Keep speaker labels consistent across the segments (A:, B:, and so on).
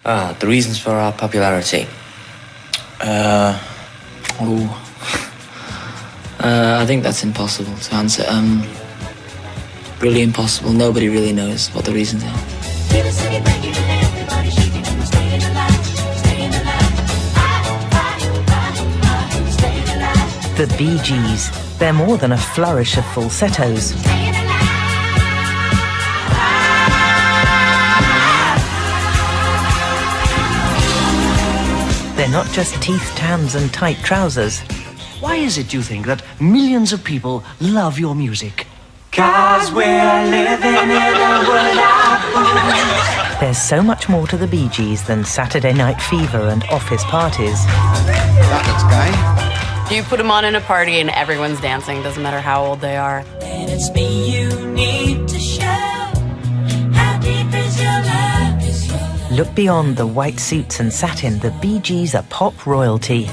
A: The reasons for our popularity. I think that's impossible to answer. Really impossible. Nobody really knows what the reasons are.
B: The Bee Gees. They're more than a flourish of falsettos. They're not just teeth, tams and tight trousers.
C: Why is it, do you think, that millions of people love your music?
D: 'Cause we're living in a world of...
B: There's so much more to the Bee Gees than Saturday Night Fever and office parties.
E: That looks gay.
F: You put them on in a party and everyone's dancing, doesn't matter how old they are.
D: And it's me you need to show. How deep is your love?
B: Look beyond the white suits and satin. The Bee Gees are pop royalty.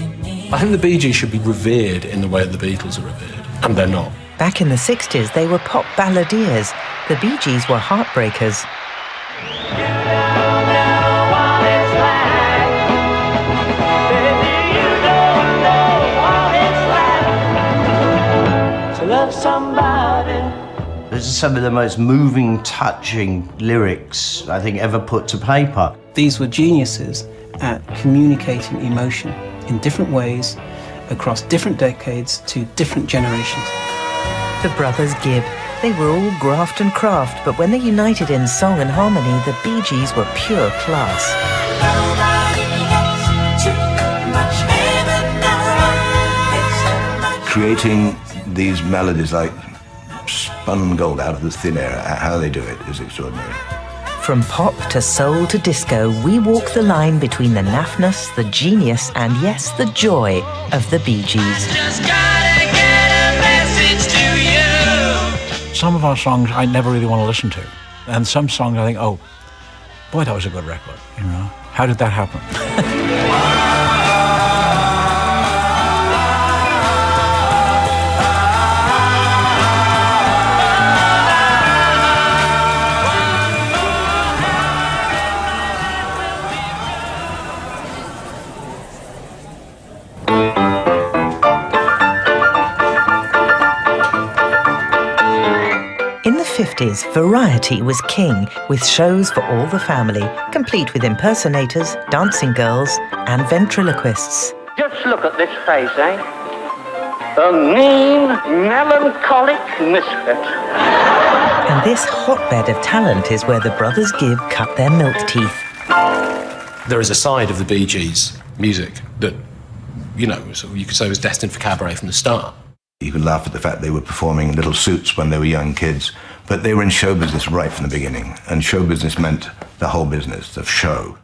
G: I think the Bee Gees should be revered in the way that the Beatles are revered, and they're not.
B: Back in the 60s, they were pop balladeers. The Bee Gees were heartbreakers.
C: This is some of the most moving, touching lyrics I think ever put to paper.
H: These were geniuses at communicating emotion in different ways across different decades to different generations.
B: The brothers Gibb. They were all graft and craft, but when they united in song and harmony, the Bee Gees were pure class.
E: Creating these melodies like spun gold out of the thin air, how they do it is extraordinary.
B: From pop to soul to disco, we walk the line between the naffness, the genius, and yes, the joy of the Bee Gees.
I: Some of our songs I never really want to listen to. And some songs I think, oh, boy, that was a good record, you know. How did that happen?
B: In the 50s, variety was king, with shows for all the family, complete with impersonators, dancing girls, and ventriloquists.
J: Just look at this face, eh? A mean, melancholic misfit.
B: And this hotbed of talent is where the brothers Gibb cut their milk teeth.
G: There is a side of the Bee Gees music that, you know, sort of you could say was destined for cabaret from the start.
E: You could laugh at the fact they were performing in little suits when they were young kids, but they were in show business right from the beginning, and show business meant the whole business of show.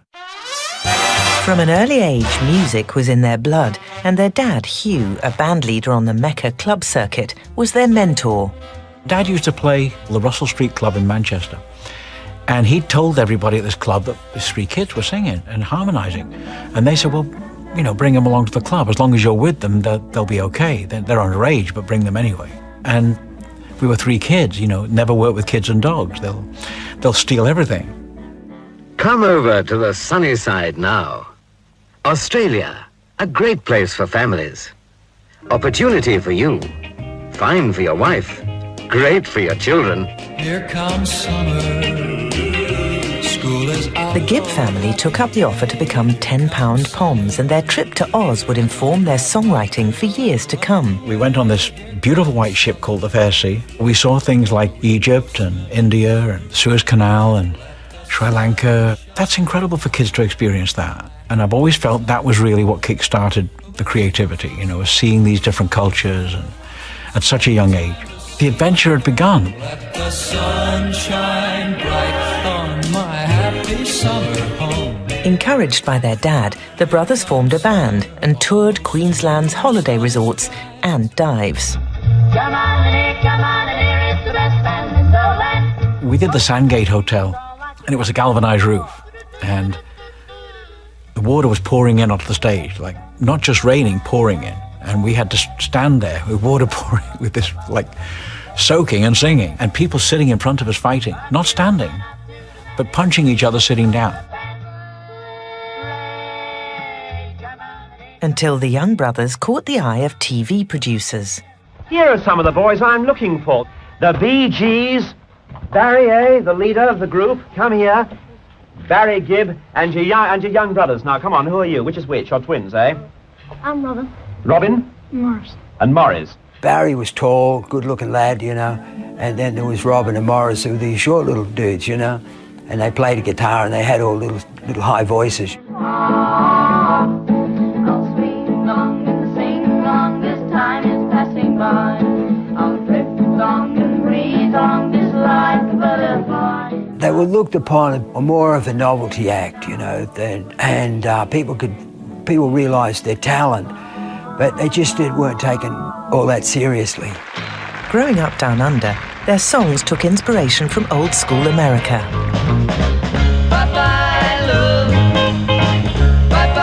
B: From an early age, music was in their blood, and their dad, Hugh, a band leader on the Mecca club circuit, was their mentor.
I: Dad used to play the Russell Street Club in Manchester, and he told everybody at this club that these three kids were singing and harmonizing, and they said, well, you know, bring them along to the club. As long as you're with them, they'll be okay. They're underage, but bring them anyway. And we were three kids, you know, never work with kids and dogs. They'll steal everything.
K: Come over to the sunny side now. Australia, a great place for families. Opportunity for you. Fine for your wife. Great for your children.
D: Here comes summer. School is out.
B: The Gibb family took up the offer to become 10-pound Poms, and their trip to Oz would inform their songwriting for years to come.
I: We went on this beautiful white ship called the Fair Sea. We saw things like Egypt and India and the Suez Canal and Sri Lanka. That's incredible for kids to experience that. And I've always felt that was really what kick-started the creativity, you know, seeing these different cultures and at such a young age. The adventure had begun.
D: Let the sun shine bright on my happy summer home.
B: Encouraged by their dad, the brothers formed a band and toured Queensland's holiday resorts and dives.
D: Come on, it's the best band in the land.
I: We did the Sandgate Hotel, and it was a galvanized roof, and the water was pouring in onto the stage, like not just raining, pouring in. And we had to stand there with water pouring, with this, like, soaking and singing. And people sitting in front of us fighting, not standing, but punching each other sitting down.
B: until the young brothers caught the eye of TV producers.
J: Here are some of the boys I'm looking for. The Bee Gees, Barry A., the leader of the group, come here. Barry Gibb and your young brothers. Now, come on, who are you? Which is which? You're twins, eh?
L: I'm Robin.
J: Robin?
L: Morris.
J: And Morris.
M: Barry was tall, good-looking lad, you know, and then there was Robin and Morris, who were these short little dudes, you know, and they played a guitar and they had all little high voices. They were looked upon as more of a novelty act, you know, and people realised their talent, but they just weren't taken all that seriously.
B: Growing up down under, their songs took inspiration from old school America.
D: Bye-bye, love. Bye-bye,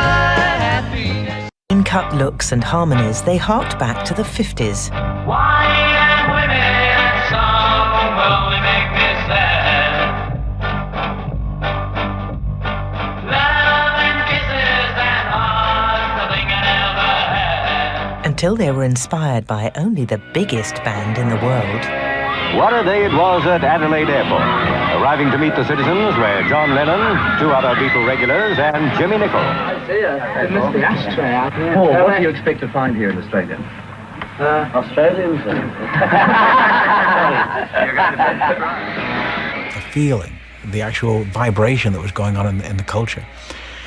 D: happiness.
B: In cut looks and harmonies, they harked back to the 50s.
D: Wine and women and song only make me sad. Love and kisses and hearts, nothing I ever had.
B: Until they were inspired by only the biggest band in the world.
N: What a day it was at Adelaide Airport. Arriving to meet the citizens were John Lennon, two other Beatle regulars, and Jimmy Nicol.
O: I see, it must be ashtray out here. Paul, what do you expect to find here in Australia? Australians.
I: The feeling, the actual vibration that was going on in the culture,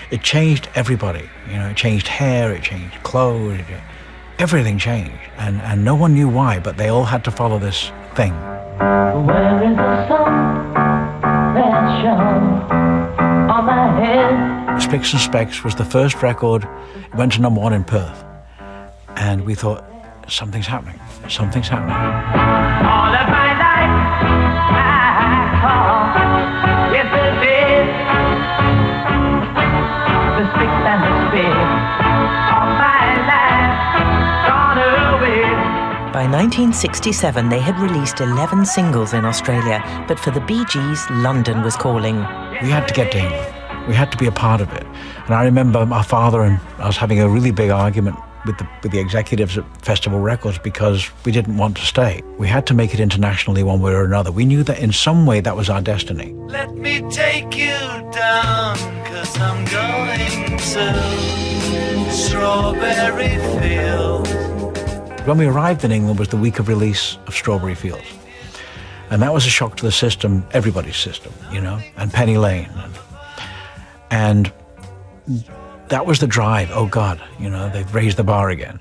I: it changed everybody. You know, it changed hair, it changed clothes, everything changed. And no one knew why, but they all had to follow this thing.
D: Where is the sun that shone on my head?
I: Spicks and Specks was the first record. It went to #1 in Perth. And we thought, something's happening. Something's happening.
D: All of my life I call yesterday. The sticks and the spits of my life gone away.
B: By 1967, they had released 11 singles in Australia, but for the Bee Gees, London was calling.
I: We had to get to England. We had to be a part of it. And I remember my father and I was having a really big argument with the executives at Festival Records because we didn't want to stay. We had to make it internationally one way or another. We knew that in some way that was our destiny.
D: Let me take you down, 'cause I'm going to Strawberry Fields.
I: When we arrived in England was the week of release of Strawberry Fields. And that was a shock to the system, everybody's system, you know, and Penny Lane. And that was the drive. Oh God, you know, they've raised the bar again.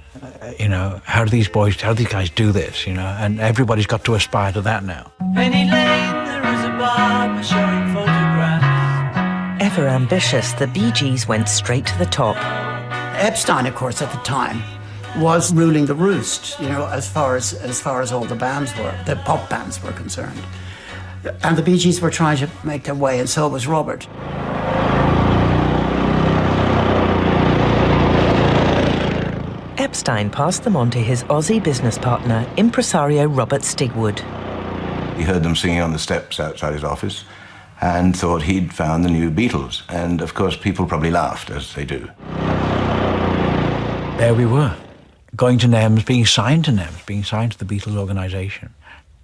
I: You know, how do these guys do this, you know? And everybody's got to aspire to that now.
D: Penny Lane, there is a bar showing photographs.
B: Ever ambitious, the Bee Gees went straight to the top.
P: Epstein, of course, at the time, was ruling the roost, you know, as far as all the bands were, the pop bands were concerned. And the Bee Gees were trying to make their way, and so was Robert.
B: Epstein passed them on to his Aussie business partner, impresario Robert Stigwood.
E: He heard them singing on the steps outside his office and thought he'd found the new Beatles. And of course, people probably laughed, as they do.
I: There we were, going to NEMS, being signed to NEMS, being signed to the Beatles organisation,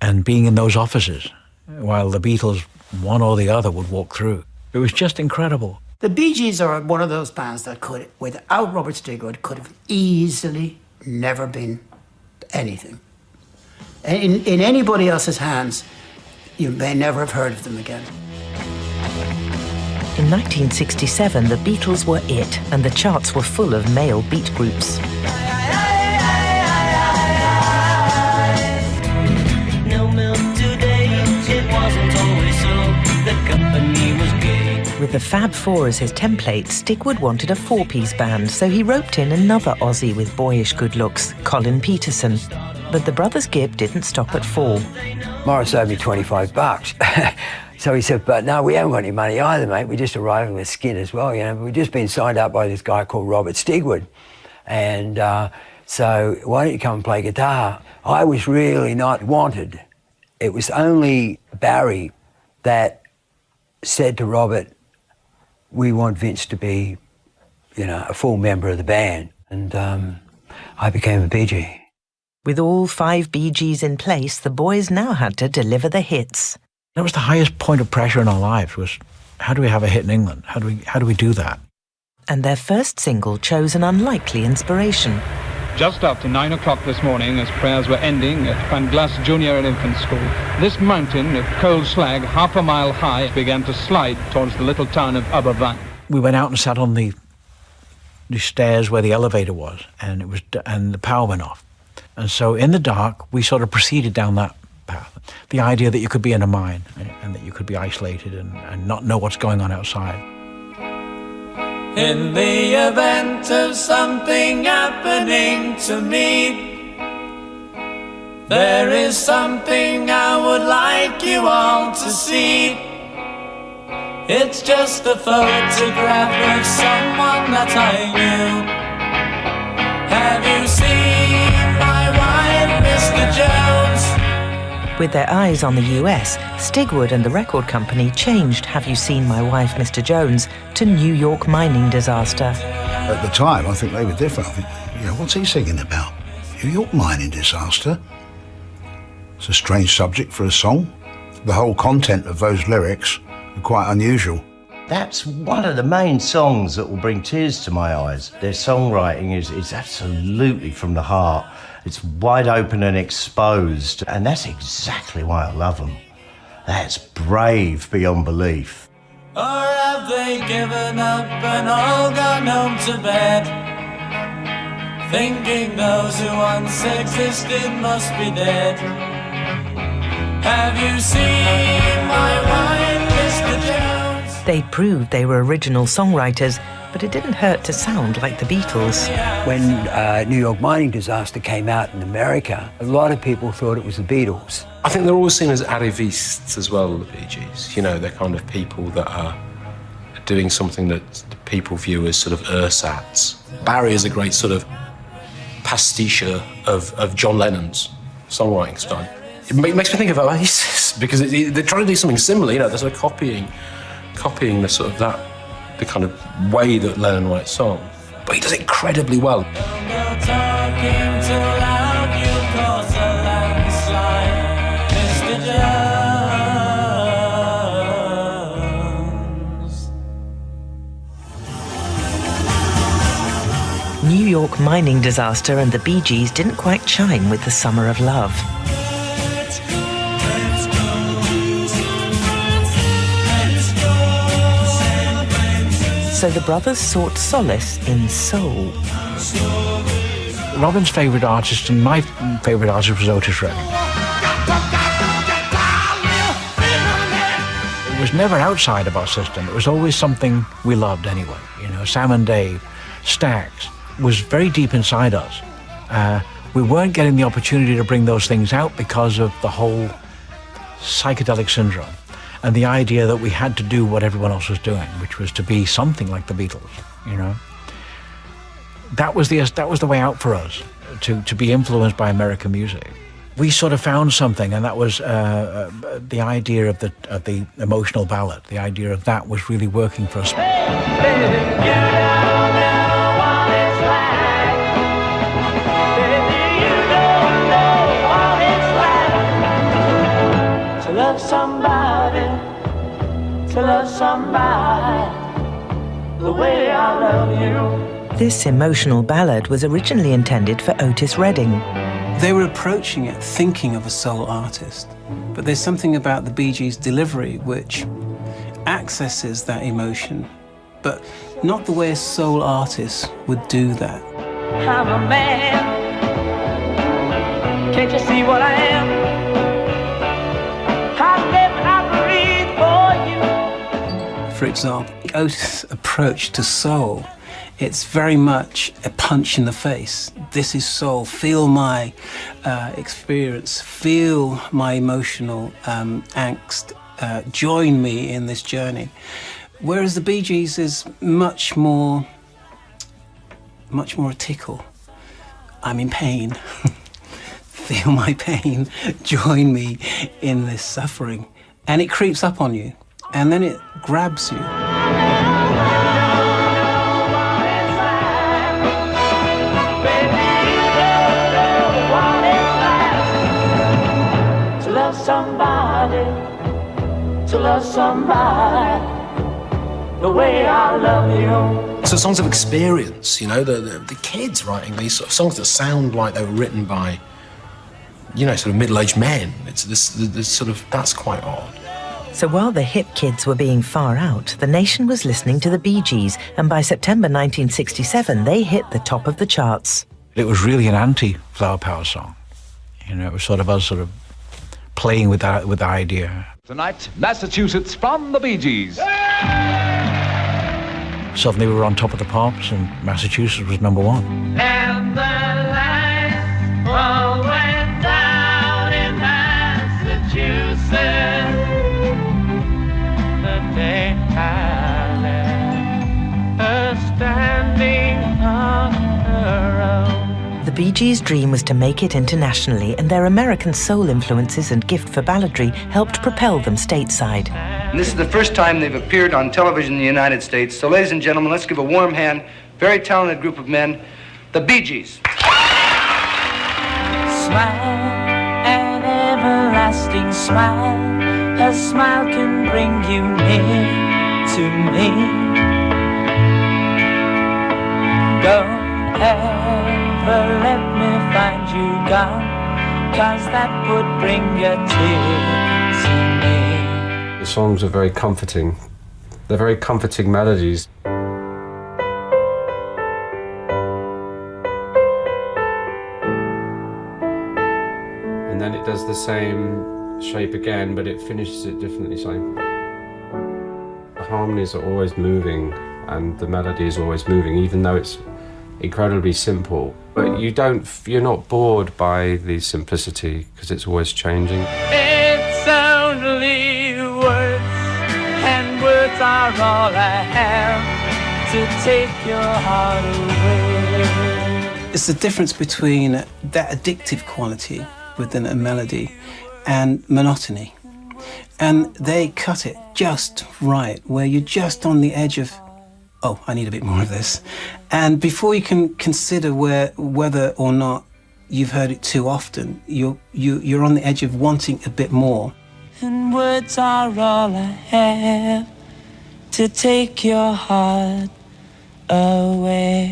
I: and being in those offices while the Beatles, one or the other, would walk through. It was just incredible.
P: The Bee Gees are one of those bands that could, without Robert Stigwood, could have easily never been anything. In anybody else's hands, you may never have heard of them again.
B: In 1967, the Beatles were it, and the charts were full of male beat groups.
D: No milk today, it wasn't always so. The company was gay.
B: With the Fab Four as his template, Stigwood wanted a four-piece band, so he roped in another Aussie with boyish good looks, Colin Peterson. But the brothers Gibb didn't stop at four.
M: Morris owed me $25. So he said, but no, we haven't got any money either, mate. We're just arriving with skin as well, you know. We've just been signed up by this guy called Robert Stigwood. And so why don't you come and play guitar? I was really not wanted. It was only Barry that said to Robert, we want Vince to be, you know, a full member of the band. And I became a Bee Gee.
B: With all 5 Bee Gees in place, the boys now had to deliver the hits.
I: That was the highest point of pressure in our lives, was how do we have a hit in England? How do we do that?
B: And their first single chose an unlikely inspiration.
L: Just after 9 o'clock this morning, as prayers were ending at Panglas Junior and Infant School, this mountain of cold slag, half a mile high, began to slide towards the little town of Aberfan.
I: We went out and sat on the stairs where the elevator was, and the power went off. And so in the dark, we sort of proceeded down that path. The idea that you could be in a mine and that you could be isolated and not know what's going on outside.
D: In the event of something happening to me, there is something I would like you all to see. It's just a photograph of someone that I knew. Have you seen my wife, Mr. Jones?
B: With their eyes on the US, Stigwood and the record company changed Have You Seen My Wife, Mr. Jones to New York mining disaster.
Q: At the time, I think they were different. I think, what's he singing about? New York mining disaster? It's a strange subject for a song. The whole content of those lyrics are quite unusual.
C: That's one of the main songs that will bring tears to my eyes. Their songwriting is absolutely from the heart. It's wide open and exposed, and that's exactly why I love them. That's brave beyond belief.
D: Or have they given up and all gone home to bed, thinking those who once existed must be dead? Have you seen my wife, Mr. Jones?
B: They proved they were original songwriters, but it didn't hurt to sound like the Beatles.
M: When New York mining disaster came out in America, a lot of people thought it was the Beatles.
G: I think they're always seen as arrivistes as well, the Bee Gees. They're kind of people that are doing something that people view as sort of ersatz. Barry is a great sort of pastiche of John Lennon's songwriting style. It makes me think of Oasis, because they're trying to do something similar. They're sort of copying the sort of the kind of way that Lennon writes songs, but he does it incredibly well.
B: New York mining disaster and the Bee Gees didn't quite chime with the summer of love. So the brothers sought solace in soul.
I: Robin's favourite artist and my favourite artist was Otis Redding. It was never outside of our system. It was always something we loved anyway. Sam and Dave, Stax was very deep inside us. We weren't getting the opportunity to bring those things out because of the whole psychedelic syndrome and the idea that we had to do what everyone else was doing, which was to be something like the Beatles. That was the way out for us, to be influenced by American music. We sort of found something, and that was the idea of the emotional ballad. The idea of that was really working for us.
D: To love somebody the way I love you.
B: This emotional ballad was originally intended for Otis Redding.
H: They were approaching it thinking of a soul artist, but there's something about the Bee Gees' delivery which accesses that emotion, but not the way a soul artist would do that.
D: I'm a man, can't you see what I am?
H: For example, Otis' approach to soul, it's very much a punch in the face. This is soul. Feel my experience. Feel my emotional angst. Join me in this journey. Whereas the Bee Gees is much more a tickle. I'm in pain. Feel my pain. Join me in this suffering. And it creeps up on you. And then it grabs you.
D: to love somebody the way I love you.
G: So songs of experience, you know, the kids writing these sort of songs that sound like they were written by, you know, sort of middle-aged men. It's this sort of, that's quite odd.
B: So while the hip kids were being far out, the nation was listening to the Bee Gees, and by September 1967, they hit the top of the charts.
I: It was really an anti-Flower Power song. You know, it was sort of us sort of playing with the idea.
R: Tonight, Massachusetts from the Bee Gees.
I: Suddenly we were on top of the pops, and Massachusetts was number one.
D: And the lights all went down in Massachusetts the day I left her standing on her own.
B: The Bee Gees' dream was to make it internationally, and their American soul influences and gift for balladry helped propel them stateside.
S: And this is the first time they've appeared on television in the United States. So, ladies and gentlemen, let's give a warm hand, very talented group of men, the Bee Gees.
D: Smile, an everlasting smile. A smile can bring you near to me. Don't ever let me find you gone, 'cause that would bring a tear to me.
T: The songs are very comforting. They're very comforting melodies. And then it does the same shape again, but it finishes it differently. So the harmonies are always moving and the melody is always moving, even though it's incredibly simple. But you're not bored by the simplicity because it's always changing.
D: It's only words, and words are all I have to take your heart away.
H: It's the difference between that addictive quality within a melody and monotony. And they cut it just right, where you're just on the edge of, oh, I need a bit more of this. And before you can consider whether or not you've heard it too often, you're on the edge of wanting a bit more.
D: And words are all I have to take your heart away.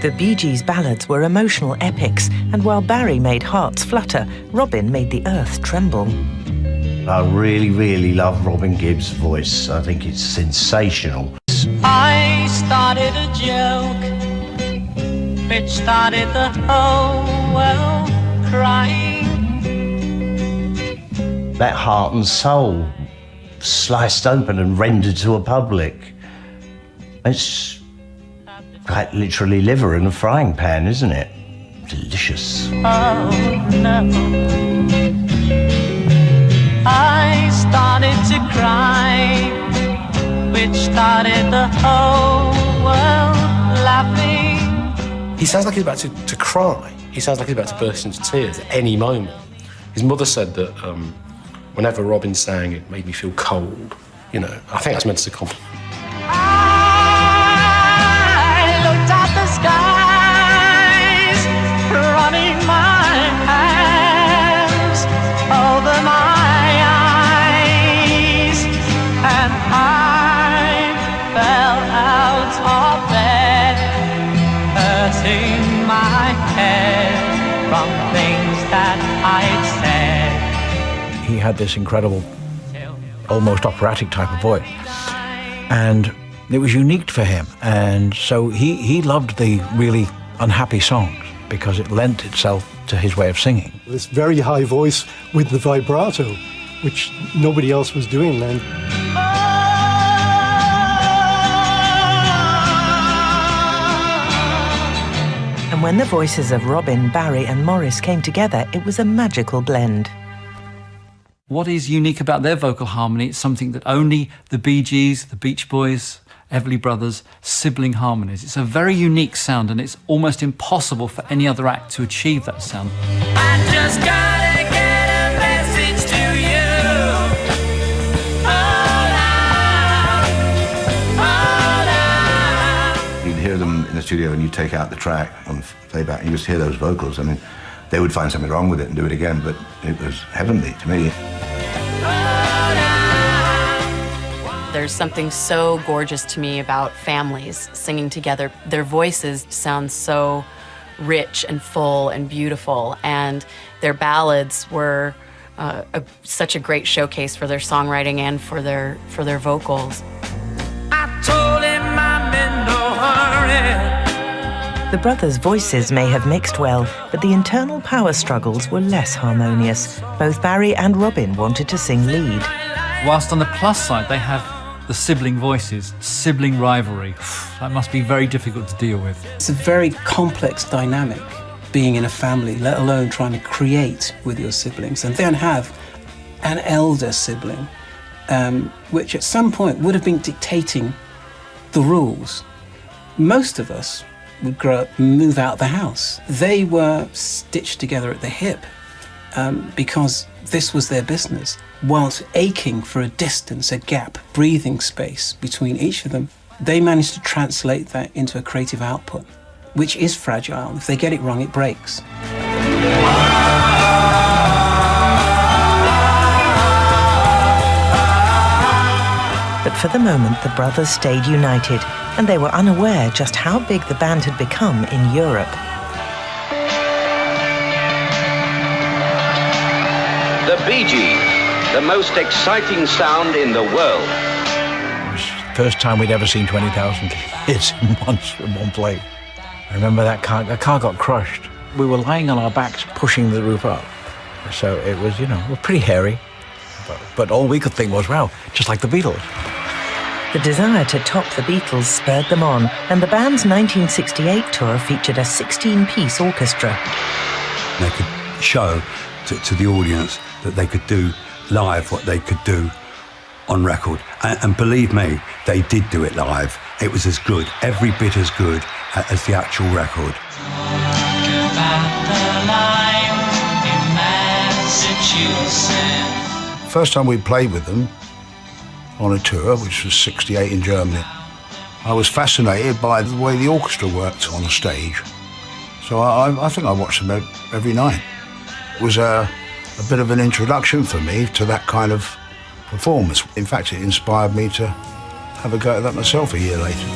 B: The Bee Gees' ballads were emotional epics, and while Barry made hearts flutter, Robin made the earth tremble.
C: I really, really love Robin Gibb's voice. I think it's sensational.
D: I started a joke, which started the whole world crying.
C: That heart and soul sliced open and rendered to a public. It's quite literally liver in a frying pan, isn't it? Delicious.
D: Oh no. I started to cry, which started the whole world laughing.
G: He sounds like he's about to cry. He sounds like he's about to burst into tears at any moment. His mother said that whenever Robin sang, it made me feel cold. You know, I think that's meant as a compliment.
D: I looked at the skies, running my hands over my eyes, and I fell out of bed, hurting my head from things that I'd said.
I: He had this incredible, almost operatic type of voice, and it was unique for him. And so he loved the really unhappy songs because it lent itself to his way of singing.
U: This very high voice with the vibrato, which nobody else was doing then.
B: And when the voices of Robin, Barry and Morris came together, it was a magical blend.
V: What is unique about their vocal harmony? It's something that only the Bee Gees, the Beach Boys, Everly Brothers, sibling harmonies. It's a very unique sound, and it's almost impossible for any other act to achieve that sound.
D: I just gotta get a message to you.
E: You'd hear them in the studio and you take out the track on playback and you just hear those vocals. I mean, They would find something wrong with it and do it again, but it was heavenly to me.
A: There's something so gorgeous to me about families singing together. Their voices sound so rich and full and beautiful, and their ballads were such a great showcase for their songwriting and for their vocals.
D: I told him I'm in no hurry.
B: The brothers' voices may have mixed well, but the internal power struggles were less harmonious. Both Barry and Robin wanted to sing lead.
V: Whilst on the plus side, they have the sibling voices, sibling rivalry. That must be very difficult to deal with.
H: It's a very complex dynamic, being in a family, let alone trying to create with your siblings, and then have an elder sibling, which at some point would have been dictating the rules. Most of us would grow up and move out the house. They were stitched together at the hip because this was their business, whilst aching for a distance, a gap, breathing space between each of them. They managed to translate that into a creative output, which is fragile. If they get it wrong, it breaks.
B: But for the moment, the brothers stayed united, and they were unaware just how big the band had become in Europe.
F: The Bee Gees, the most exciting sound in the world.
I: It was the first time we'd ever seen 20,000 kids in one place. I remember that car got crushed. We were lying on our backs pushing the roof up. So it was, pretty hairy. But all we could think was, wow, just like the Beatles.
B: The desire to top the Beatles spurred them on, and the band's 1968 tour featured a 16-piece orchestra.
W: They could show to the audience that they could do live what they could do on record. And believe me, they did do it live. It was as good, every bit as good as the actual record.
Q: First time we played with them on a tour, which was 68 in Germany, I was fascinated by the way the orchestra worked on the stage. So I think I watched them every night. It was a bit of an introduction for me to that kind of performance. In fact, it inspired me to have a go at that myself a year later.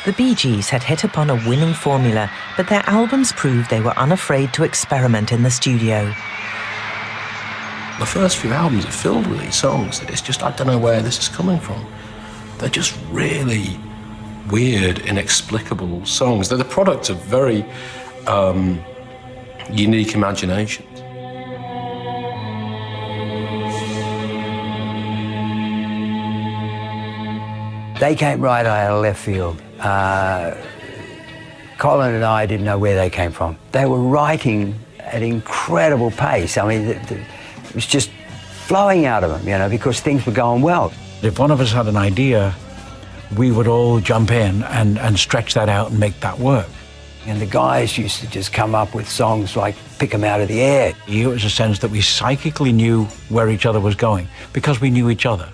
B: The Bee Gees had hit upon a winning formula, but their albums proved they were unafraid to experiment in the studio.
G: The first few albums are filled with these songs that it's just, I don't know where this is coming from. They're just really weird, inexplicable songs. They're the product of very unique imaginations.
M: They came right out of left field. Colin and I didn't know where they came from. They were writing at incredible pace. I mean, it was just flowing out of them, because things were going well.
I: If one of us had an idea, we would all jump in and stretch that out and make that work.
M: And the guys used to just come up with songs like Pick 'em Out of the Air.
I: It was a sense that we psychically knew where each other was going because we knew each other.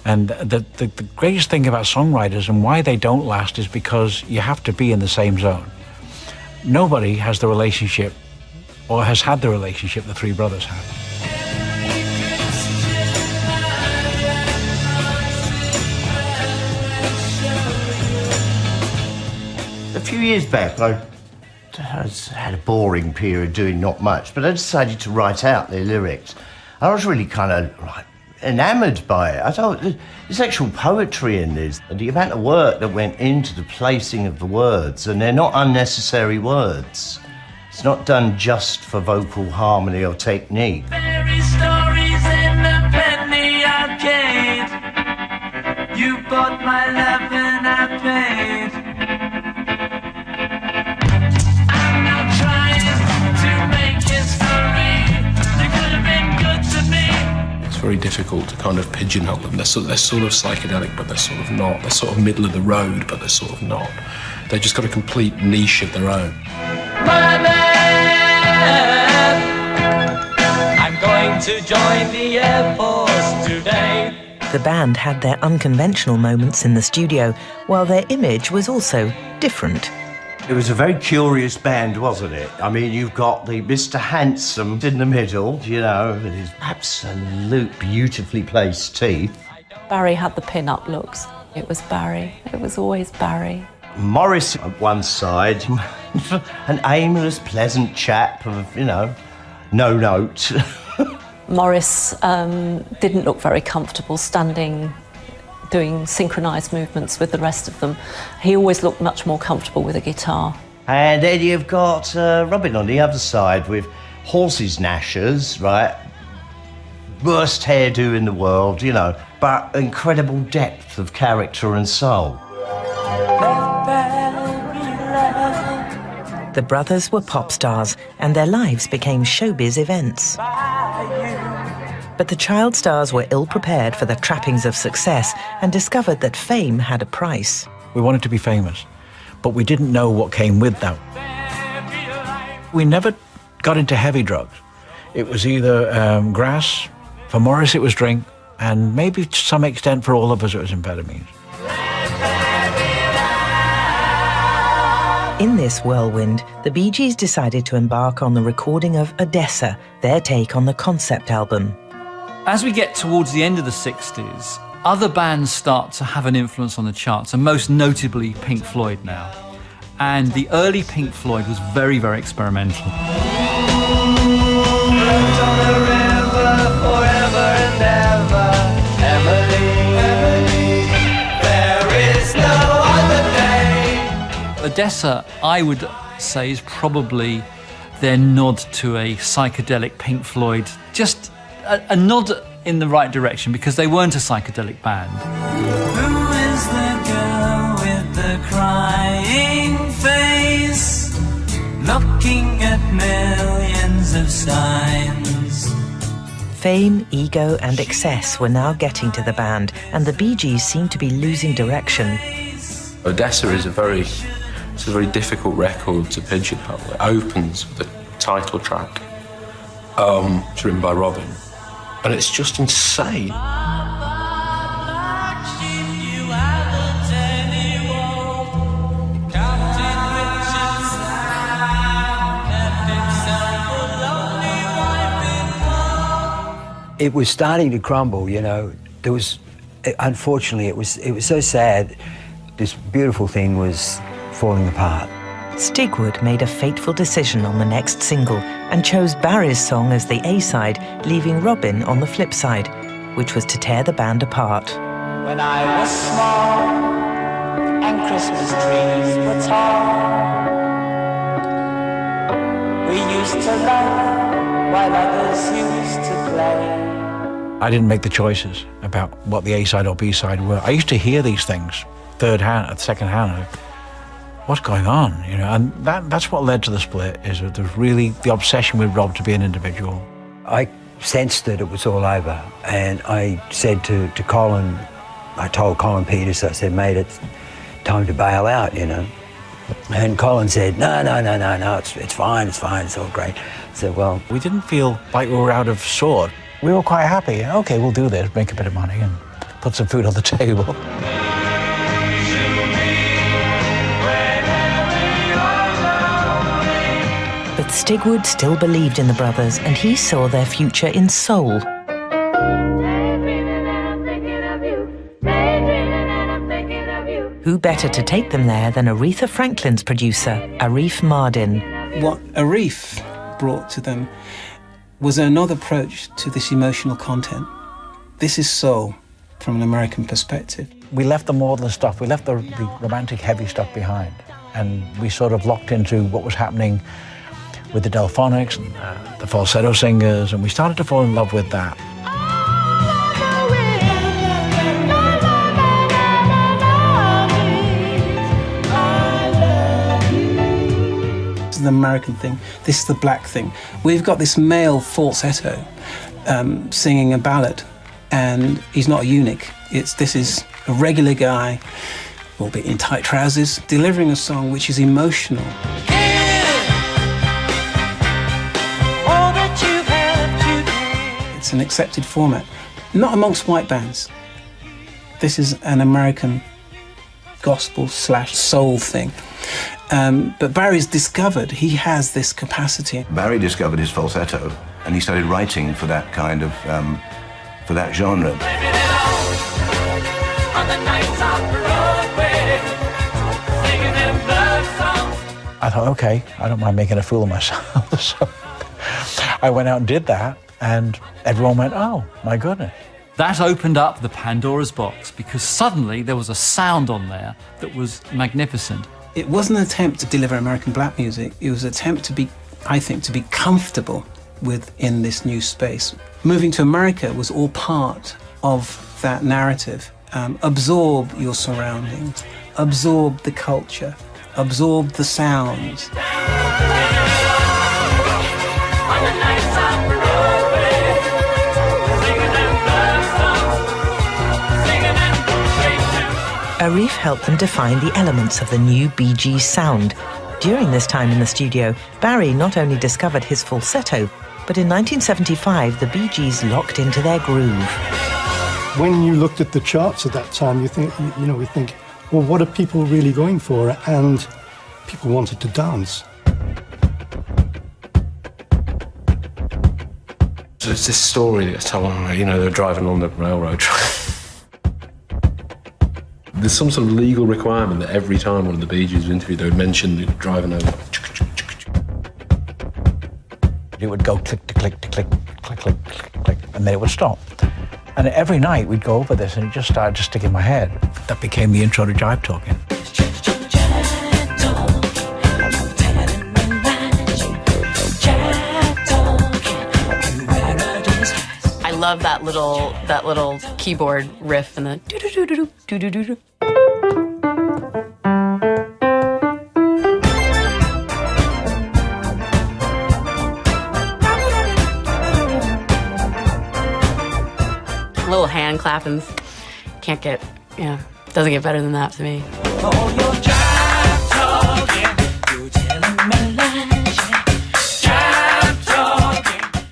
I: And the greatest thing about songwriters and why they don't last is because you have to be in the same zone. Nobody has the relationship or has had the relationship the three brothers had.
C: A few years back, I had a boring period doing not much, but I decided to write out their lyrics. I was really kind of enamoured by it. I thought there's actual poetry in this, and the amount of work that went into the placing of the words, and they're not unnecessary words. It's not done just for vocal harmony or technique.
D: Fairy stories in the penny arcade. You bought my love and I paid. I'm not trying to make history. You could have been good to me.
G: It's very difficult to kind of pigeonhole them. They're sort of psychedelic, but they're sort of not. They're sort of middle of the road, but they're sort of not. They've just got a complete niche of their own.
D: My man. I'm going to join the Air Force today.
B: The band had their unconventional moments in the studio, while their image was also different.
C: It was a very curious band, wasn't it? I mean, you've got the Mr. Handsome in the middle, you know, with his absolute beautifully placed teeth.
J: Barry had the pin-up looks. It was Barry. It was always Barry.
C: Morris at one side, an aimless, pleasant chap of, you know, no note.
J: Morris didn't look very comfortable standing, doing synchronised movements with the rest of them. He always looked much more comfortable with a guitar.
C: And then you've got Robin on the other side with horses gnashers, right? Worst hairdo in the world, you know, but incredible depth of character and soul.
B: The brothers were pop stars, and their lives became showbiz events. But the child stars were ill-prepared for the trappings of success and discovered that fame had a price.
I: We wanted to be famous, but we didn't know what came with that. We never got into heavy drugs. It was either grass, for Morris it was drink, and maybe to some extent for all of us it was amphetamines.
B: In this whirlwind, the Bee Gees decided to embark on the recording of Odessa, their take on the concept album.
V: As we get towards the end of the 60s, other bands start to have an influence on the charts, and most notably Pink Floyd now. And the early Pink Floyd was very, very experimental. Odessa, I would say, is probably their nod to a psychedelic Pink Floyd, just a nod in the right direction, because they weren't a psychedelic band.
D: Who is the girl with the crying face, looking at millions of signs?
B: Fame, ego and excess were now getting to the band, and the Bee Gees seemed to be losing direction.
G: Odessa is a very difficult record to pigeonhole. It opens with the title track, it's written by Robin, and it's just insane.
M: It was starting to crumble, you know. There was, unfortunately, it was so sad. This beautiful thing was falling apart.
B: Stigwood made a fateful decision on the next single and chose Barry's song as the A-side, leaving Robin on the flip side, which was to tear the band apart.
D: When I was small and Christmas trees were tall, we used to laugh while others used to play.
I: I didn't make the choices about what the A-side or B-side were. I used to hear these things third hand, second hand. What's going on, you know? And that's what led to the split, is that there's really the obsession with Rob to be an individual.
M: I sensed that it was all over, and I said to Colin, I told Colin Peters, I said, mate, it's time to bail out, you know. And Colin said, no, it's fine, it's all great. I said, well...
I: We didn't feel like we were out of sort. We were quite happy. Okay, we'll do this, make a bit of money and put some food on the table.
B: But Stigwood still believed in the brothers, and he saw their future in soul. Who better to take them there than Aretha Franklin's producer, Arif Mardin?
H: What Arif brought to them was another approach to this emotional content. This is soul from an American perspective.
I: We left the maudlin stuff, we left the romantic heavy stuff behind, and we sort of locked into what was happening with the Delphonics and the falsetto singers, and we started to fall in love with that.
H: This is the American thing, this is the black thing. We've got this male falsetto singing a ballad, and he's not a eunuch. This is a regular guy, albeit in tight trousers, delivering a song which is emotional. It's an accepted format, not amongst white bands. This is an American gospel/soul thing. But Barry's discovered he has this capacity.
E: Barry discovered his falsetto, and he started writing for that kind of, for that genre.
I: I thought, okay, I don't mind making a fool of myself. So I went out and did that, and everyone went, oh, my goodness.
V: That opened up the Pandora's box, because suddenly there was a sound on there that was magnificent.
H: It wasn't an attempt to deliver American black music. It was an attempt to be, I think, to be comfortable within this new space. Moving to America was all part of that narrative. Absorb your surroundings, absorb the culture, absorb the sounds.
B: Arif helped them define the elements of the new Bee Gees sound. During this time in the studio, Barry not only discovered his falsetto, but in 1975, the Bee Gees locked into their groove.
U: When you looked at the charts at that time, we think, well, what are people really going for? And people wanted to dance.
G: So it's this story that's told, they're driving on the railroad track. There's some sort of legal requirement that every time one of the Bee Gees was interviewed, they would mention driving over.
I: It would go click to click to click, click, click, click, click, and then it would stop. And every night we'd go over this, and it just started to stick in my head. That became the intro to Jive Talking.
A: I love that little keyboard riff and the do do do do do do do do. Little hand clappings. Doesn't get better than that to me.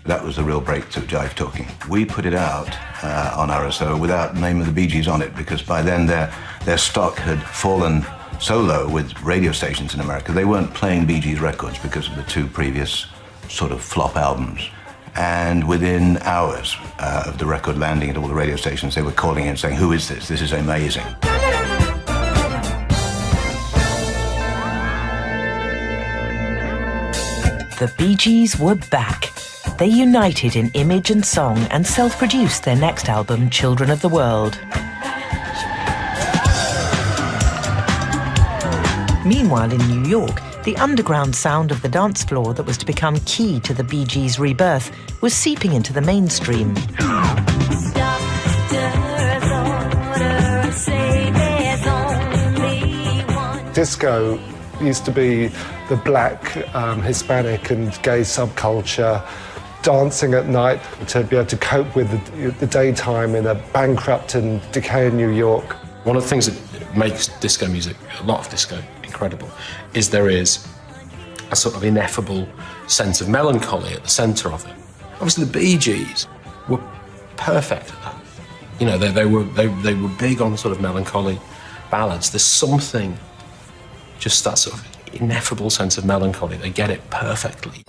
E: That was the real breakthrough, Jive Talking. We put it out on RSO without the name of the Bee Gees on it, because by then their stock had fallen so low with radio stations in America. They weren't playing Bee Gees records because of the two previous sort of flop albums. And within hours of the record landing at all the radio stations, they were calling in saying, "Who is this? This is amazing."
B: The Bee Gees were back. They united in image and song and self-produced their next album, Children of the World. Meanwhile, in New York, the underground sound of the dance floor that was to become key to the Bee Gees' rebirth was seeping into the mainstream.
K: Disco used to be the black, Hispanic and gay subculture, dancing at night to be able to cope with the daytime in a bankrupt and decaying New York.
G: One of the things that makes disco music, a lot of disco, incredible, is there is a sort of ineffable sense of melancholy at the centre of it. Obviously, the Bee Gees were perfect at that. They were big on sort of melancholy ballads. There's something, just that sort of ineffable sense of melancholy. They get it perfectly.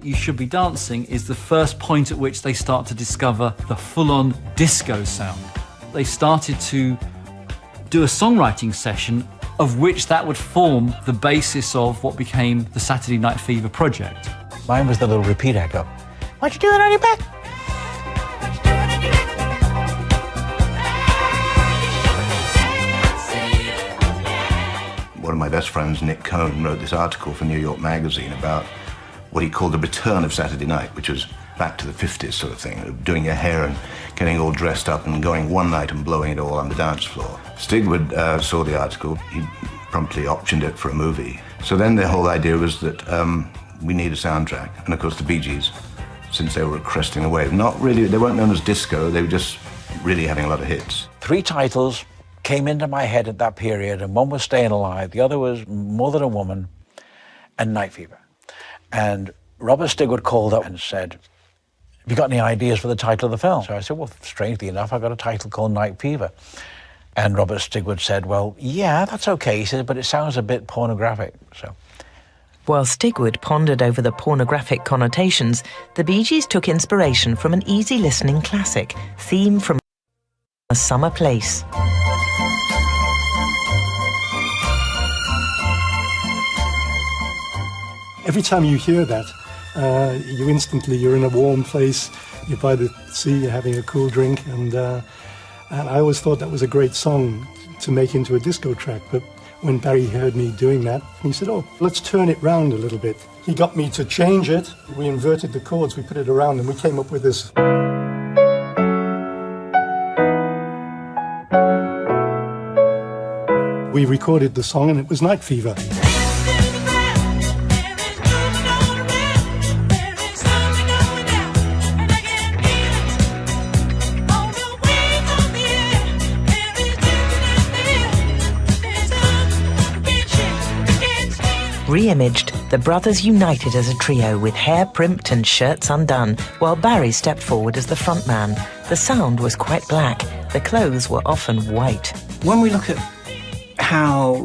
V: You Should Be Dancing is the first point at which they start to discover the full-on disco sound. They started to do a songwriting session of which that would form the basis of what became the Saturday Night Fever project.
I: Mine was the little repeat echo. Why'd you do that on your back?
E: One of my best friends, Nick Cohn, wrote this article for New York Magazine about what he called the return of Saturday night, which was back to the 50s sort of thing, doing your hair and getting all dressed up and going one night and blowing it all on the dance floor. Stigwood saw the article. He promptly optioned it for a movie. So then the whole idea was that we need a soundtrack. And of course the Bee Gees, since they were cresting the wave, they weren't known as disco, they were just really having a lot of hits.
I: 3 titles came into my head at that period, and one was Staying Alive, the other was More Than a Woman, and Night Fever. And Robert Stigwood called up and said, have you got any ideas for the title of the film? So I said, well, strangely enough, I got a title called Night Fever. And Robert Stigwood said, well, yeah, that's okay. He said, but it sounds a bit pornographic. So,
B: while Stigwood pondered over the pornographic connotations, the Bee Gees took inspiration from an easy-listening classic, Theme from a Summer Place.
U: Every time you hear that, you're in a warm place, you're by the sea, you're having a cool drink, and I always thought that was a great song to make into a disco track. But when Barry heard me doing that, he said, oh, let's turn it round a little bit. He got me to change it. We inverted the chords, we put it around, and we came up with this. We recorded the song, and it was Night Fever.
B: Re-imaged, the brothers united as a trio with hair primped and shirts undone, while Barry stepped forward as the frontman. The sound was quite black. The clothes were often white.
H: When we look at how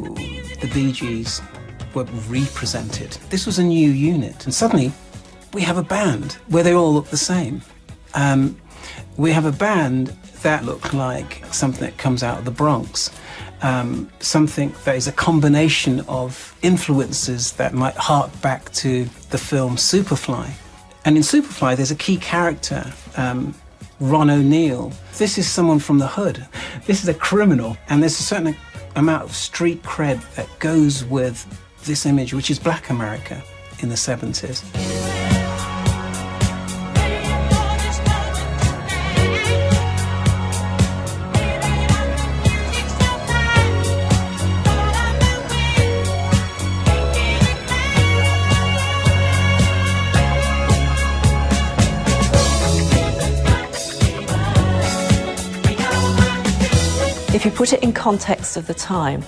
H: the Bee Gees were represented, this was a new unit, and suddenly we have a band where they all look the same. We have a band that look like something that comes out of the Bronx. Something that is a combination of influences that might hark back to the film Superfly. And in Superfly, there's a key character, Ron O'Neill. This is someone from the hood. This is a criminal. And there's a certain amount of street cred that goes with this image, which is Black America in the 70s.
J: If you put it in context of the time,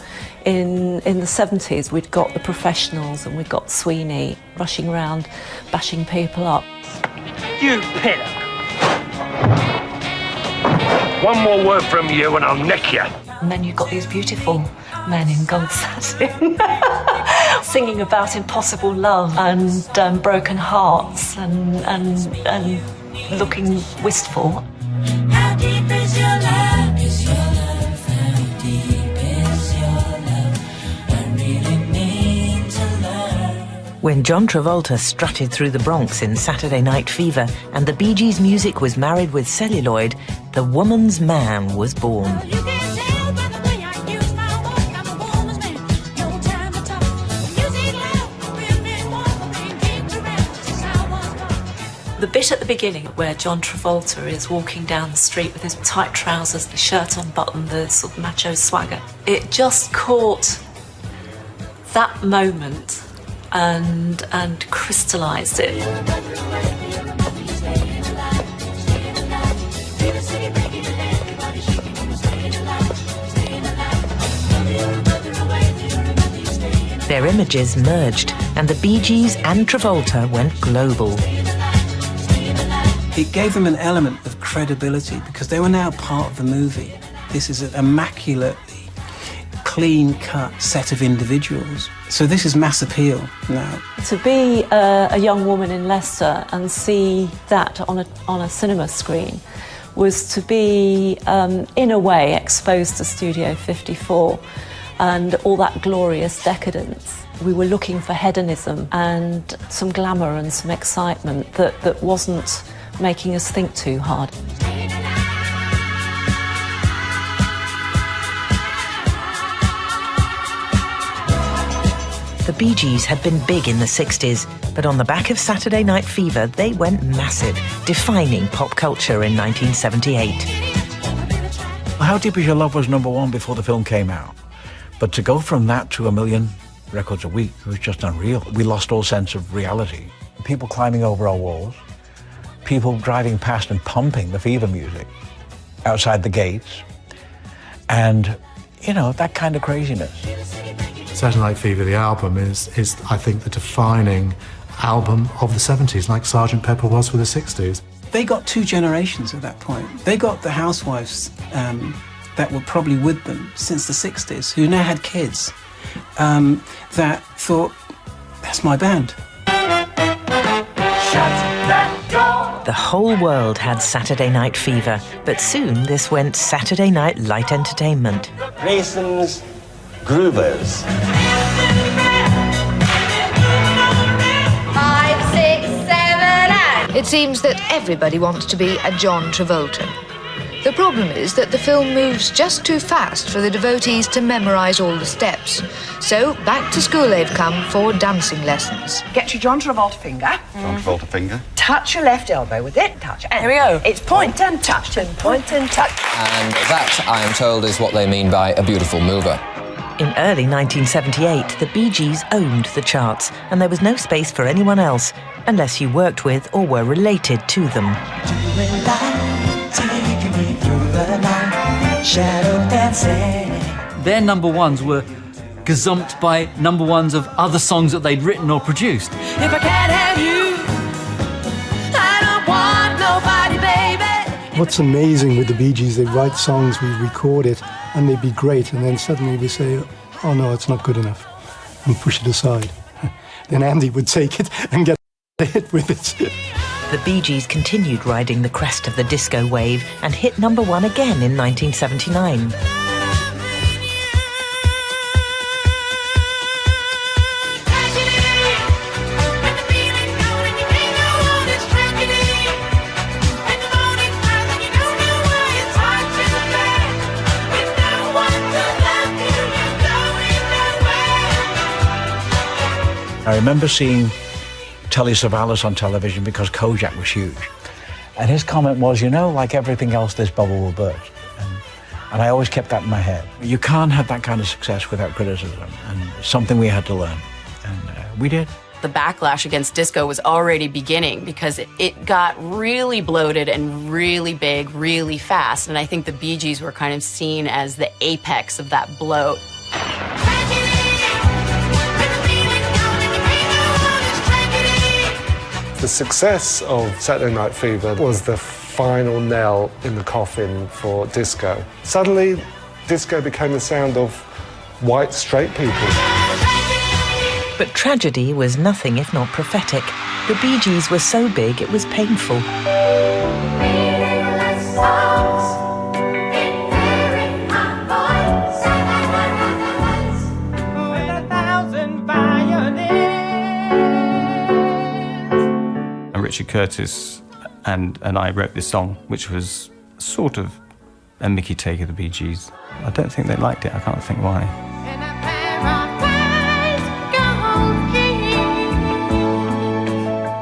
J: in the 70s we'd got the Professionals and we'd got Sweeney rushing around, bashing people up.
N: You pillock! One more word from you and I'll neck you.
J: And then you've got these beautiful men in gold satin singing about impossible love and broken hearts and looking wistful.
D: How deep is your love? Is your love? How deep is your love? I really mean to love.
B: When John Travolta strutted through the Bronx in Saturday Night Fever and the Bee Gees' music was married with celluloid, the woman's man was born.
J: The bit at the beginning where John Travolta is walking down the street with his tight trousers, the shirt unbuttoned, the sort of macho swagger, it just caught that moment and crystallised it.
B: Their images merged and the Bee Gees and Travolta went global.
H: It gave them an element of credibility because they were now part of the movie. This is an immaculately clean-cut set of individuals. So this is mass appeal now.
J: To be a young woman in Leicester and see that on a cinema screen was to be, in a way, exposed to Studio 54 and all that glorious decadence. We were looking for hedonism and some glamour and some excitement that wasn't making us think too hard.
B: The Bee Gees had been big in the 60s, but on the back of Saturday Night Fever, they went massive, defining pop culture in 1978.
I: How Deep Is Your Love was #1 before the film came out. But to go from that to 1 million records a week was just unreal. We lost all sense of reality. People climbing over our walls, people driving past and pumping the Fever music outside the gates, and, you know, that kind of craziness.
O: Saturday Night Fever, the album, is I think, the defining album of the 70s, like Sgt. Pepper was for the 60s.
H: They got 2 generations at that point. They got the housewives that were probably with them since the 60s, who now had kids, that thought, that's my band.
B: The whole world had Saturday Night Fever, but soon this went Saturday Night Light Entertainment.
C: Grayson's Groovers.
L: 5, 6, 7, 8. It seems that everybody wants to be a John Travolta. The problem is that the film moves just too fast for the devotees to memorise all the steps. So back to school they've come for dancing lessons.
P: Get your John Travolta finger.
E: John Travolta finger.
P: Touch your left elbow with it. Touch. And here we go. It's point and touch and point and touch.
R: And that, I am told, is what they mean by a beautiful mover.
B: In early 1978, the Bee Gees owned the charts, and there was no space for anyone else, unless you worked with or were related to them.
V: Their number ones were gazumped by number ones of other songs that they'd written or produced.
D: If I can't have you, I don't want nobody, baby.
U: What's amazing with the Bee Gees, they write songs, we record it, and they'd be great, and then suddenly we say, oh no, it's not good enough, and push it aside. Then Andy would take it and get a hit with it.
B: The Bee Gees continued riding the crest of the disco wave and hit number 1 again in 1979.
I: I remember seeing Telly Savalas on television because Kojak was huge. And his comment was, you know, like everything else, this bubble will burst. And I always kept that in my head. You can't have that kind of success without criticism, and it's something we had to learn. And we did.
A: The backlash against disco was already beginning because it got really bloated and really big really fast. And I think the Bee Gees were kind of seen as the apex of that bloat.
K: The success of Saturday Night Fever was the final nail in the coffin for disco. Suddenly, disco became the sound of white straight people.
B: But tragedy was nothing if not prophetic. The Bee Gees were so big it was painful.
X: Richard Curtis and I wrote this song, which was sort of a Mickey take of the Bee Gees. I don't think they liked it. I can't think why.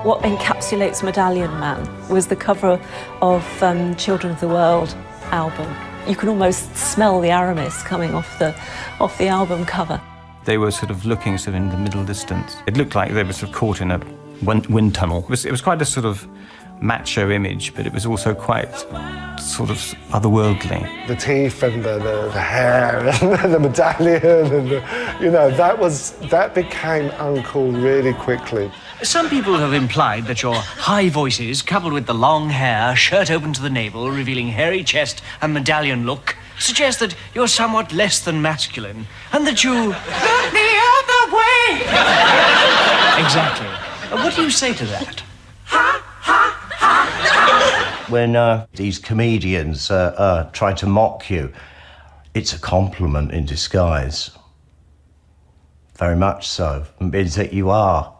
J: What encapsulates Medallion Man was the cover of Children of the World album. You can almost smell the Aramis coming off the album cover.
X: They were sort of looking sort of in the middle distance. It looked like they were sort of caught in a wind tunnel. It was quite a sort of macho image, but it was also quite sort of otherworldly.
K: The teeth and the hair and the medallion and that became uncool really quickly.
Y: Some people have implied that your high voices, coupled with the long hair, shirt open to the navel, revealing hairy chest and medallion look, suggest that you're somewhat less than masculine, and that you...
D: Look the other way!
Y: Exactly. What do you say to that?
C: When these comedians try to mock you, it's a compliment in disguise. Very much so. It means that you are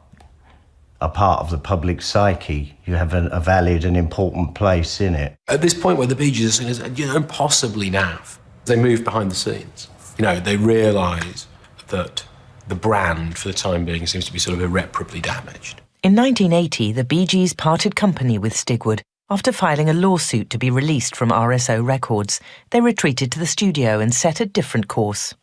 C: a part of the public psyche. You have a valid and important place in it.
G: At this point where the Bee Gees are singing, you know, impossibly naff, they move behind the scenes. You know, they realise that the brand, for the time being, seems to be sort of irreparably damaged.
B: In 1980, the Bee Gees parted company with Stigwood. After filing a lawsuit to be released from RSO Records, they retreated to the studio and set a different course.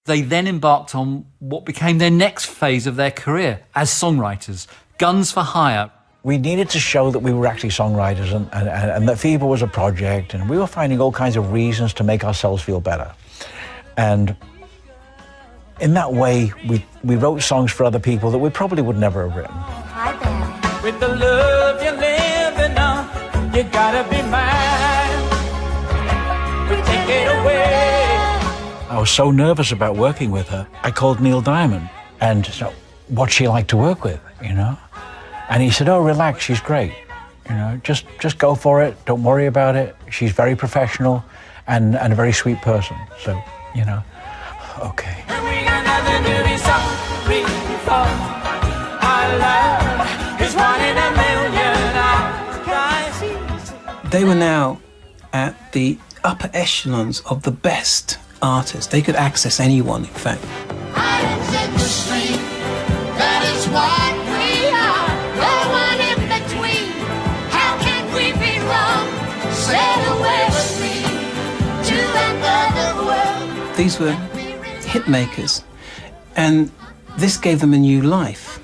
V: They then embarked on what became their next phase of their career as songwriters, Guns for Hire.
I: We needed to show that we were actually songwriters and that Fever was a project, and we were finding all kinds of reasons to make ourselves feel better. And in that way, we wrote songs for other people that we probably would never have written.
D: With the love you're living on, You gotta be mine. We take it away.
I: I was so nervous about working with her, I called Neil Diamond and said, what's she like to work with, you know? And he said, oh, relax, she's great. You know, just go for it, don't worry about it. She's very professional and a very sweet person. So, you know, okay.
D: And we got nothing to be sorry for. Our love is 1 in a million.
H: They were now at the upper echelons of the best artists. They could access anyone, in fact.
D: Islands in the stream, that is what we are. No one in between. How can we be wrong? Sail away with me to another world.
H: These were hit makers, and this gave them a new life,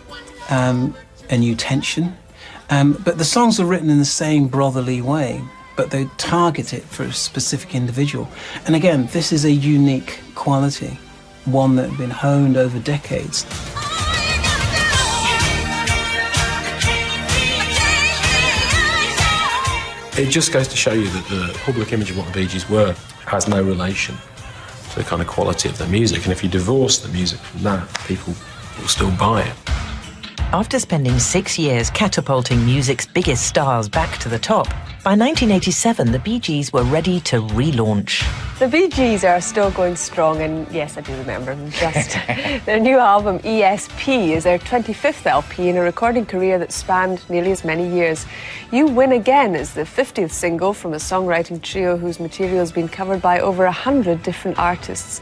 H: a new tension. But the songs are written in the same brotherly way, but they target it for a specific individual. And again, this is a unique quality, one that had been honed over decades.
G: It just goes to show you that the public image of what the Bee Gees were has no relation to the kind of quality of the music. And if you divorce the music from that, people will still buy it.
B: After spending 6 years catapulting music's biggest stars back to the top, by 1987 the Bee Gees were ready to relaunch.
F: The Bee Gees are still going strong, and yes, I do remember them. Just their new album ESP is their 25th LP in a recording career that spanned nearly as many years. You Win Again is the 50th single from a songwriting trio whose material has been covered by over 100 different artists.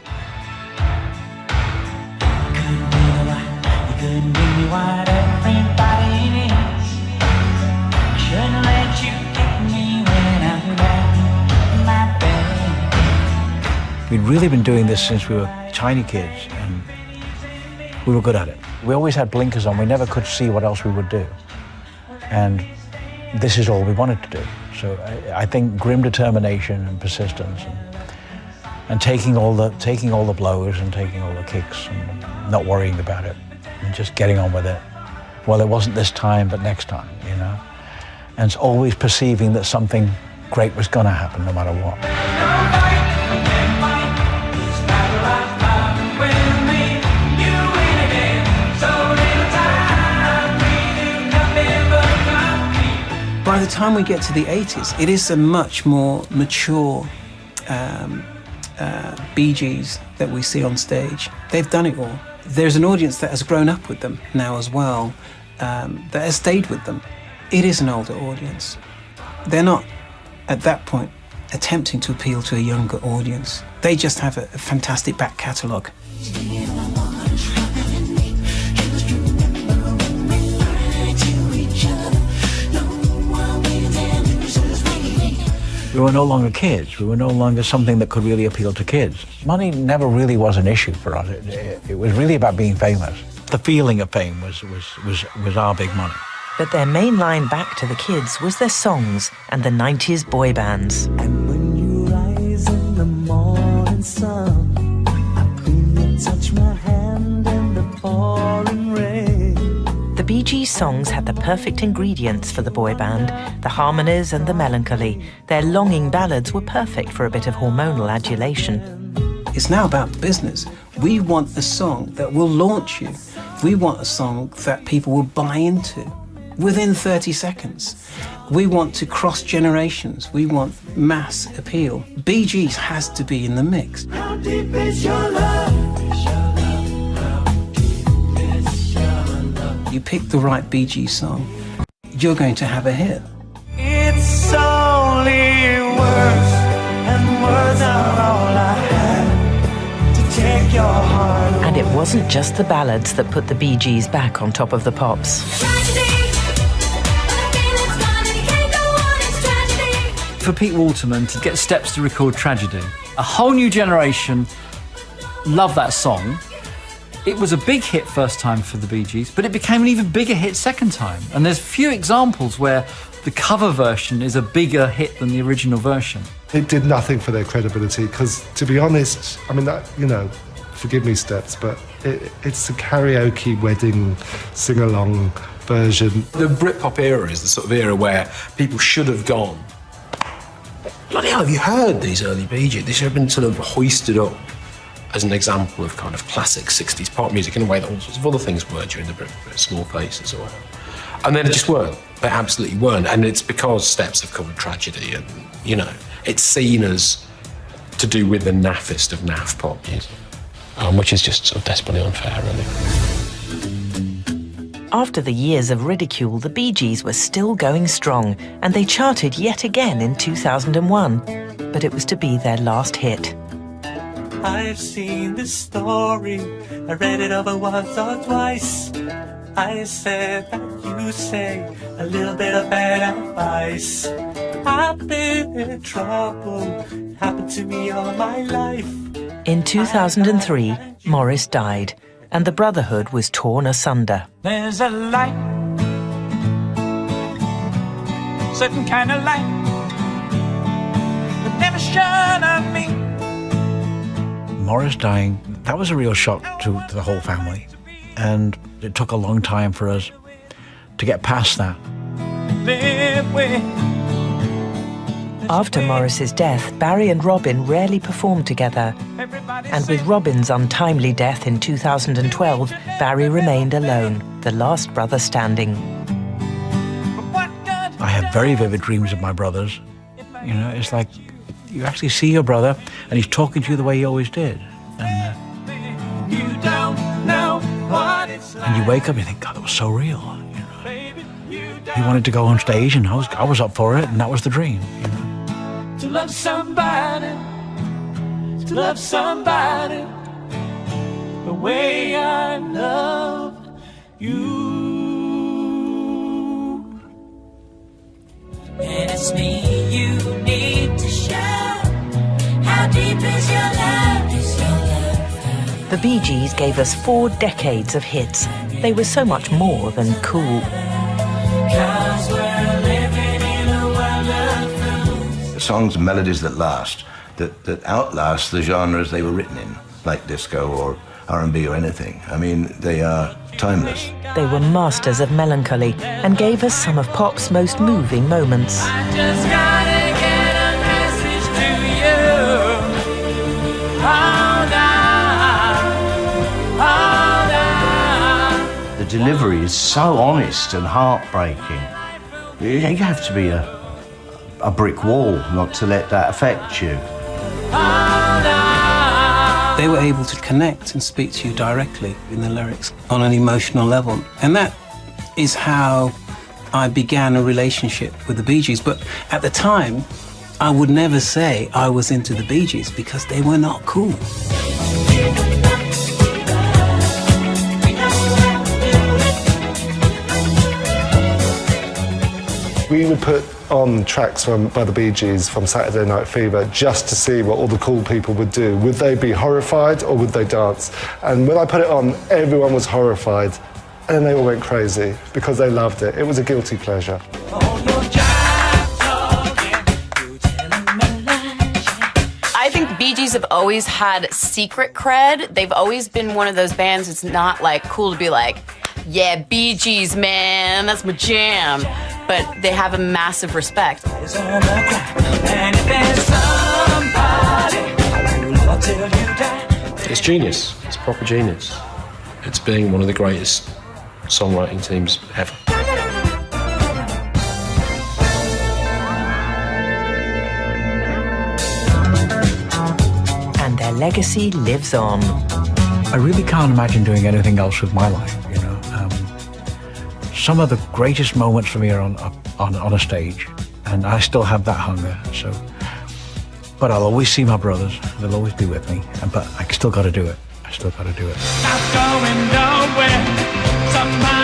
I: We'd really been doing this since we were tiny kids, and we were good at it. We always had blinkers on. We never could see what else we would do. And this is all we wanted to do. So I think grim determination and persistence and taking all the blows and taking all the kicks and not worrying about it and just getting on with it. Well, it wasn't this time, but next time, you know? And it's always perceiving that something great was going to happen no matter what.
H: By the time we get to the 80s, it is a much more mature Bee Gees that we see on stage. They've done it all. There's an audience that has grown up with them now as well, that has stayed with them. It is an older audience. They're not, at that point, attempting to appeal to a younger audience. They just have a fantastic back catalogue.
I: We were no longer kids. We were no longer something that could really appeal to kids. Money never really was an issue for us. It was really about being famous. The feeling of fame was our big money.
B: But their main line back to the kids was their songs and the 90s boy bands.
D: And when you rise in the morning sun, I feel you touch my hand in the pouring rain.
B: The Bee Gees songs had the perfect ingredients for the boy band, the harmonies and the melancholy. Their longing ballads were perfect for a bit of hormonal adulation.
H: It's now about business. We want a song that will launch you. We want a song that people will buy into within 30 seconds. We want to cross generations. We want mass appeal. Bee Gees has to be in the mix.
D: How deep is your love?
H: You pick the right Bee Gees song, you're going to have a hit.
D: It's only words, and words are all I have to take your heart away.
B: And it wasn't just the ballads that put the Bee Gees back on top of the pops.
V: For Pete Waterman to get Steps to record Tragedy, a whole new generation loved that song. It was a big hit first time for the Bee Gees, but it became an even bigger hit second time. And there's few examples where the cover version is a bigger hit than the original version.
K: It did nothing for their credibility because, to be honest, I mean, that, you know, forgive me, Steps, but it's a karaoke wedding sing-along version.
G: The Britpop era is the sort of era where people should have gone, bloody hell, have you heard these early Bee Gees? They should have been sort of hoisted up as an example of kind of classic 60s pop music in a way that all sorts of other things were during the Small Faces or whatever. And then it just weren't. They absolutely weren't. And it's because Steps have covered tragedy and, you know, it's seen as to do with the naffest of naff pop music, which is just sort of desperately unfair, really.
B: After the years of ridicule, the Bee Gees were still going strong, and they charted yet again in 2001. But it was to be their last hit.
D: I've seen this story, I read it over once or twice. I said that you say a little bit of bad advice. I've been in trouble, it happened to me all my life.
B: In 2003, Morris died, and the Brotherhood was torn asunder.
D: There's a light, certain kind of light, that never shone on me.
I: Morris dying, that was a real shock to the whole family. And it took a long time for us to get past that.
B: After Morris's death, Barry and Robin rarely performed together. And with Robin's untimely death in 2012, Barry remained alone, the last brother standing.
I: I have very vivid dreams of my brothers. You know, it's like you actually see your brother and he's talking to you the way he always did. And you wake up and you think, God, that was so real. You know? He wanted to go on stage and I was up for it, and that was the dream. You know?
D: To love somebody the way I love you. And it's me you need to show. How deep is your love? Is your love?
B: The Bee Gees gave us 4 decades of hits. They were so much more than cool.
D: 'Cause we're living in a world of
E: Songs and melodies that last, that outlast the genres they were written in, like disco or R&B or anything. I mean, they are timeless.
B: They were masters of melancholy and gave us some of pop's most moving moments.
D: I just gotta get a message to you. Hold on.
C: The delivery is so honest and heartbreaking. You have to be a brick wall not to let that affect you.
H: They were able to connect and speak to you directly in the lyrics on an emotional level. And that is how I began a relationship with the Bee Gees. But at the time, I would never say I was into the Bee Gees because they were not cool.
K: We would put on tracks by the Bee Gees from Saturday Night Fever just to see what all the cool people would do. Would they be horrified or would they dance? And when I put it on, everyone was horrified. And then they all went crazy because they loved it. It was a guilty pleasure.
A: I think the Bee Gees have always had secret cred. They've always been one of those bands. It's not like cool to be like, yeah, Bee Gees, man, that's my jam. But they have a massive respect.
G: It's genius. It's proper genius. It's being one of the greatest songwriting teams ever.
B: And their legacy lives on.
I: I really can't imagine doing anything else with my life, you know. Some of the greatest moments for me are on a stage, and I still have that hunger. So, but I'll always see my brothers. They'll always be with me. But I still got to do it. I still got to do it.
D: Not going nowhere. Somehow